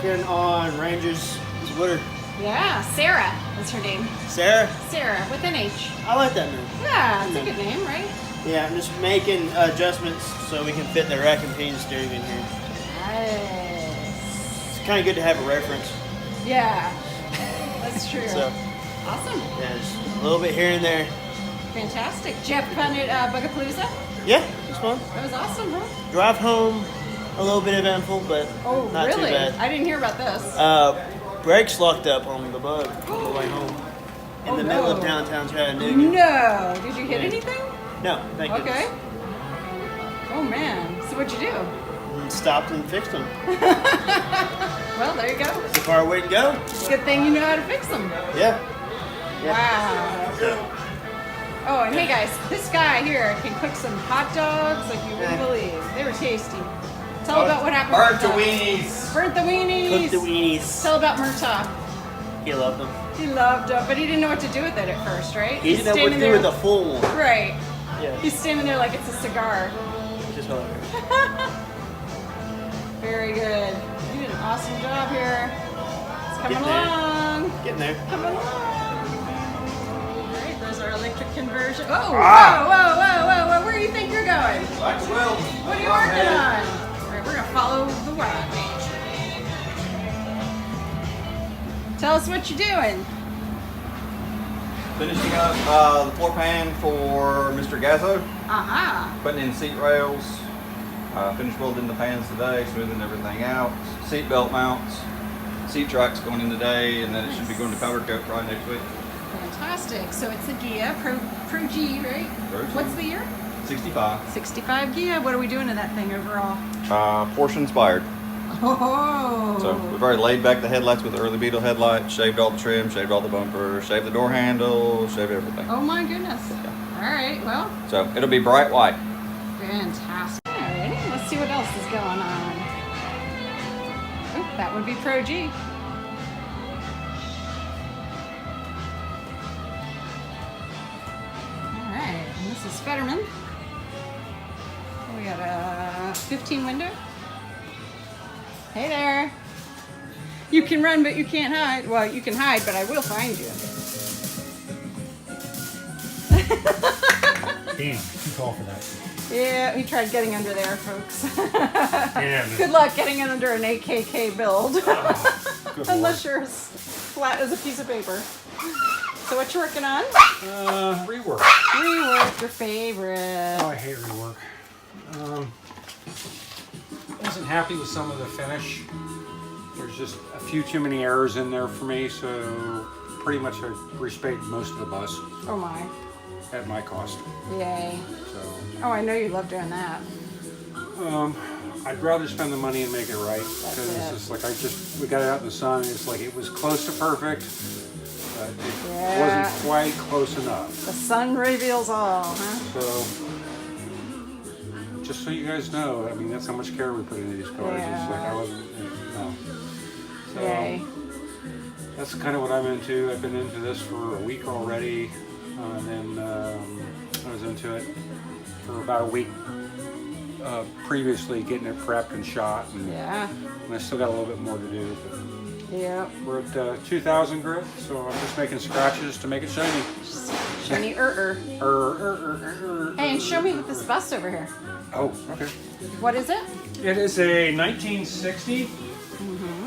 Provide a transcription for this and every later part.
working on Ranger's Woodard. Yeah, Sarah is her name. Sarah? Sarah, with an H. I like that name. Yeah, it's a good name, right? Yeah, I'm just making adjustments so we can fit the rack and pinion steering in here. Nice. It's kind of good to have a reference. Yeah, that's true. So, awesome. yeah, just a little bit here and there. Fantastic. Did you have fun at Bugapalooza? Yeah, it's fun. That was awesome, huh? Drive home, a little bit eventful, but not really? too bad. I didn't hear about this. Brakes locked up on the Bug on the way home. In the middle of downtown Chattanooga. No! Did you hit anything? No, thank goodness. Okay. Oh man. So what'd you do? Stopped and fixed them. Well, there you go. That's the far way to go. Good thing you know how to fix them. Yeah. Wow. Oh, and hey guys, this guy here can cook some hot dogs like you wouldn't believe. They were tasty. Tell about what happened. Burnt the weenies. Burnt the weenies. Cooked the weenies. Tell about Murtaugh. He loved them. He loved them, but he didn't know what to do with it at first, right? He didn't know what to do with the full one. Right. Yeah. He's standing there like it's a cigar. Just hilarious. Very good. You did an awesome job here. It's coming along. Getting there. Coming along. Alright, there's our electric conversion. Oh, Ah. whoa. Where do you think you're going? Like the wheel. What are you working on? Alright, we're gonna follow the watch. Tell us what you're doing. Finishing up the floor pan for Mr. Gazzo. Uh-huh. Putting in seat rails. Finished welding the pans today, smoothing everything out. Seat belt mounts. Seat tracks going in today, and then it should be going to powder coat probably next week. Fantastic. So it's a Ghia Pro G, right? Pro G. What's the year? 65. 65 Ghia. What are we doing to that thing overall? Porsche inspired. Oh. So we've already laid back the headlights with the early Beetle headlights, shaved all the trim, shaved all the bumper, shaved the door handle, shaved everything. Oh my goodness. Yeah. All right. Well. So it'll be bright white. Fantastic. All right. Let's see what else is going on. Oh, that would be Pro G. All right. And this is Fetterman. We got a 15 window. Hey there. You can run, but you can't hide. Well, you can hide, but I will find you. Damn, too tall for that. Yeah, he tried getting under there, folks. Yeah. Good luck getting under an AKK build. Good Unless you're as flat as a piece of paper. So what you working on? Rework. Rework, your favorite. Oh, I hate rework. Wasn't happy with some of the finish. There's just a few too many errors in there for me, so pretty much I respect most of the bus Oh my. at my cost. Yay. So Oh, I know you love doing that. I'd rather spend the money and make it right, because it. it's just like we got it out in the sun, and it's like it was close to perfect, but it Yeah. wasn't quite close enough. The sun reveals all, huh? So, just so you guys know, I mean, that's how much care we put into these cars. It's like I wasn't, no. So, Yay. that's kind of what I'm into. I've been into this for a week already, and then I was into it for about a week previously, getting it prepped and shot, and, Yeah. and I still got a little bit more to do. But Yeah. we're at 2,000 grit, so I'm just making scratches to make it shiny. Shiny Hey, and show me with this bus over here. Oh, okay. What is it? It is a 1960. Mm-hmm.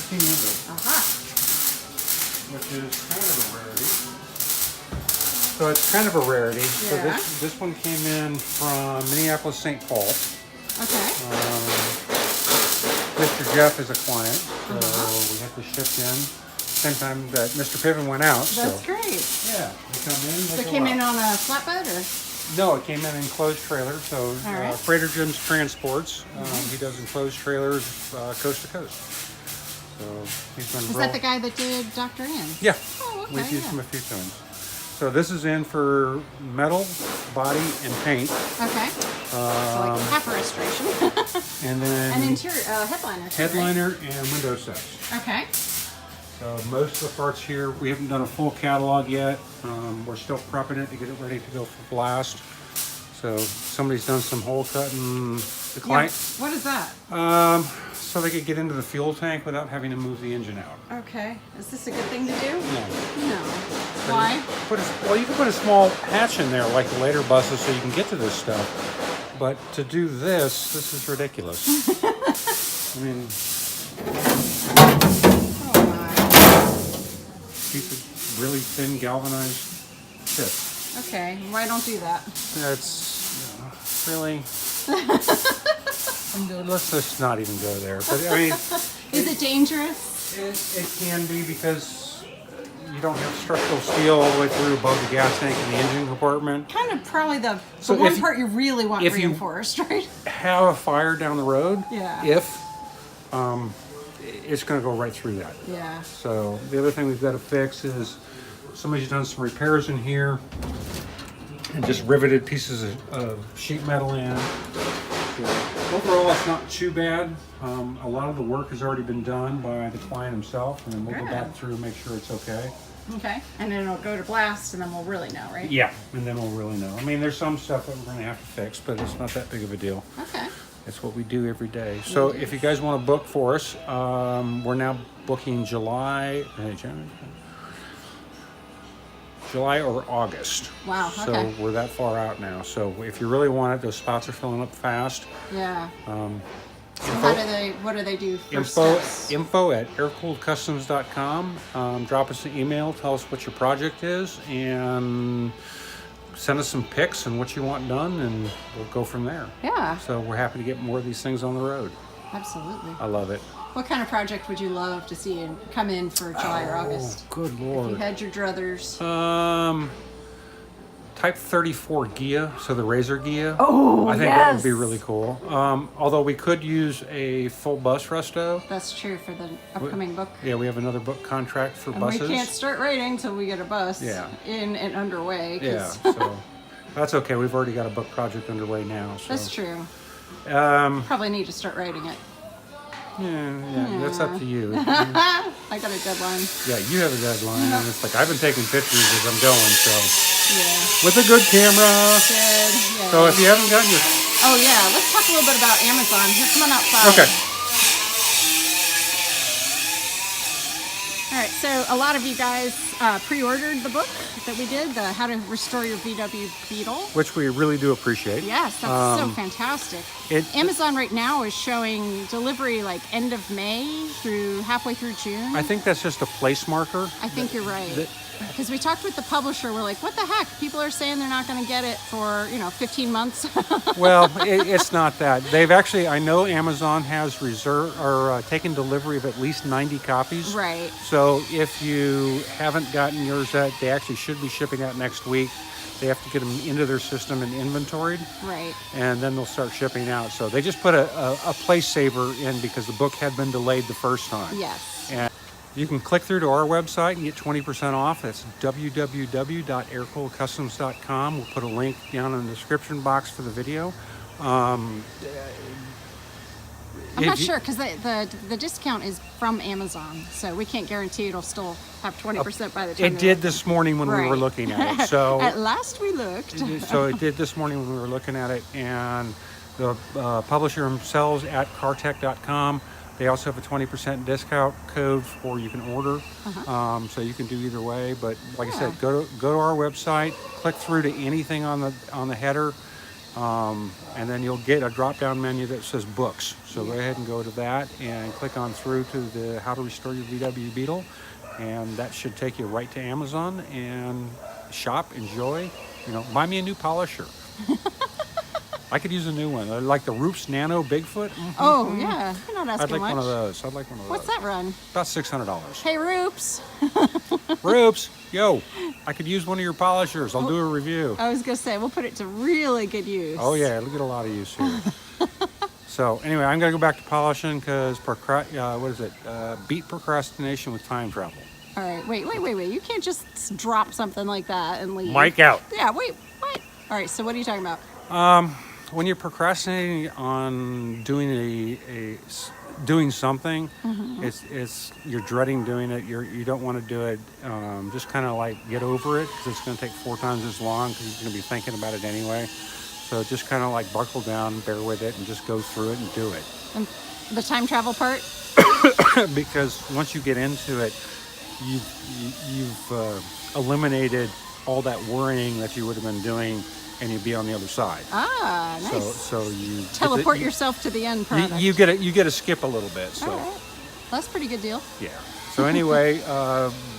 1500, which is kind of a rarity. So it's kind of a rarity. So Yeah. this one came in from Minneapolis, St. Paul. Okay. Mr. Jeff is a client, so we had to ship in. Same time that Mr. Piven went out. That's so. great. Yeah, they come in. So they it go came out. in on a flatbed or? No, it came in enclosed trailer. So All right. Freighter Jim's Transports. He does enclosed trailers coast to coast. So he's been Is that the guy that did Dr. Ann? Yeah, Oh, okay. we've used Yeah. him a few times. So this is in for metal, body, and paint. Okay. So like half restoration. And then An interior headliner. too, right? headliner and window sets. Okay. So most of the parts here, we haven't done a full catalog yet. We're still prepping it to get it ready to go for blast. So somebody's done some hole cutting. The client, What is that? so they could get into the fuel tank without having to move the engine out. Okay. Is this a good thing to do? No. No. Why? You can put a small hatch in there like the later buses so you can get to this stuff. But to do this is ridiculous. I mean, Oh my. piece of really thin galvanized tip. Okay. Why don't do that? That's really. Let's just not even go there. But I mean, Is it dangerous? it can be because you don't have structural steel all the way through above the gas tank and the engine compartment. Kind of probably the So one if- part you really want if you- reinforced, right? Have a fire down the road. Yeah. It's going to go right through that. Yeah. So the other thing we've got to fix is somebody's done some repairs in here and just riveted pieces of sheet metal in. So overall, it's not too bad. A lot of the work has already been done by the client himself, and then we'll go Good. back through and make sure it's okay. Okay. And then it'll go to blast, and then we'll really know, right? Yeah, and then we'll really know. I mean, there's some stuff that we're going to have to fix, but it's not that big of a deal. Okay. It's what we do every day. So if you guys want to book for us, we're now booking July or August. Wow, So okay. we're that far out now. So if you really want it, those spots are filling up fast. Yeah. So what do they do for Info steps? at airkooledkustoms.com. Drop us an email, tell us what your project is, and send us some pics and what you want done, and we'll go from there. Yeah, So we're happy to get more of these things on the road. absolutely. I love it. What kind of project would you love to see and come in for July or August? Oh, good If you Lord. had your druthers. Type 34 Ghia, so the Razor Ghia. Oh, I think that would be really cool. Although we could use a full bus resto. That's true for the upcoming book. Yeah, we have another book contract for And buses. we can't start writing till we get a bus Yeah. in and underway. Yeah, 'Cause so that's okay. We've already got a book project underway now. So. that's true. Probably need to start writing it. Yeah, that's up to you. I got a deadline. Yeah, you have a deadline, and it's like I've been taking pictures as I'm going, so Yeah. with a good camera. Good. Yeah. So if you haven't gotten your Oh yeah, let's talk a little bit about Amazon. Here, come on outside. okay. All right, so a lot of you guys pre-ordered the book that we did, the How to Restore Your VW Beetle. Which we really do appreciate. Yes, that's so fantastic. Amazon right now is showing delivery like end of May through halfway through June. I think that's just a place marker. I think you're right. Because we talked with the publisher, we're like, what the heck? People are saying they're not going to get it for, 15 months. Well, it's not that. They've actually, I know Amazon has reserved or taken delivery of at least 90 copies. Right. So if you haven't gotten yours yet, they actually should be shipping out next week. They have to get them into their system and inventoried. Right. And then they'll start shipping out. So they just put a place saver in because the book had been delayed the first time. Yes. And you can click through to our website and get 20% off. That's www.airkoolkustoms.com. We'll put a link down in the description box for the video. I'm not sure because the discount is from Amazon, so we can't guarantee it'll still have 20% by the time. It did this morning when we were Right. looking at it. So At last we looked. So it did this morning when we were looking at it, and the publisher themselves at cartech.com, they also have a 20% discount code for you can order. So you can do either way. But like I said, go to our website, click through to anything on the header, and then you'll get a drop-down menu that says books. So go ahead and go to that and click on through to the How to Restore Your VW Beetle, and that should take you right to Amazon and shop, enjoy. Buy me a new polisher. I could use a new one. Like the Roops Nano Bigfoot. Oh yeah, you're not asking I'd like much. one of those. I'd like one of those. What's that run? About $600. Hey Roops. Roops, yo, I could use one of your polishers. I'll do a review. I was gonna say we'll put it to really good use. Oh yeah, it'll get a lot of use here. So anyway, I'm gonna go back to polishing because beat procrastination with time travel. All right, wait. You can't just drop something like that and leave. Mic out. Yeah, wait, what? All right, so what are you talking about? When you're procrastinating on doing doing something, it's you're dreading doing it. You don't want to do it. Just kind of like get over it because it's going to take 4 times as long because you're going to be thinking about it anyway. So just kind of like buckle down, bear with it, and just go through it and do it. And the time travel part? Because once you get into it, you've eliminated all that worrying that you would have been doing, and you'd be on the other side. Ah, nice. So you Teleport yourself to the end product. you get to skip a little bit. So All right. Well, that's a pretty good deal. yeah. So anyway,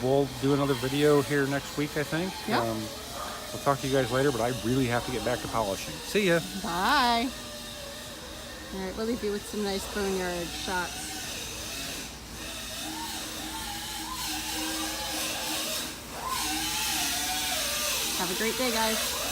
we'll do another video here next week, I think. Yeah. We'll talk to you guys later, but I really have to get back to polishing. See ya. Bye. All right, we'll leave you with some nice boneyard shots. Have a great day, guys.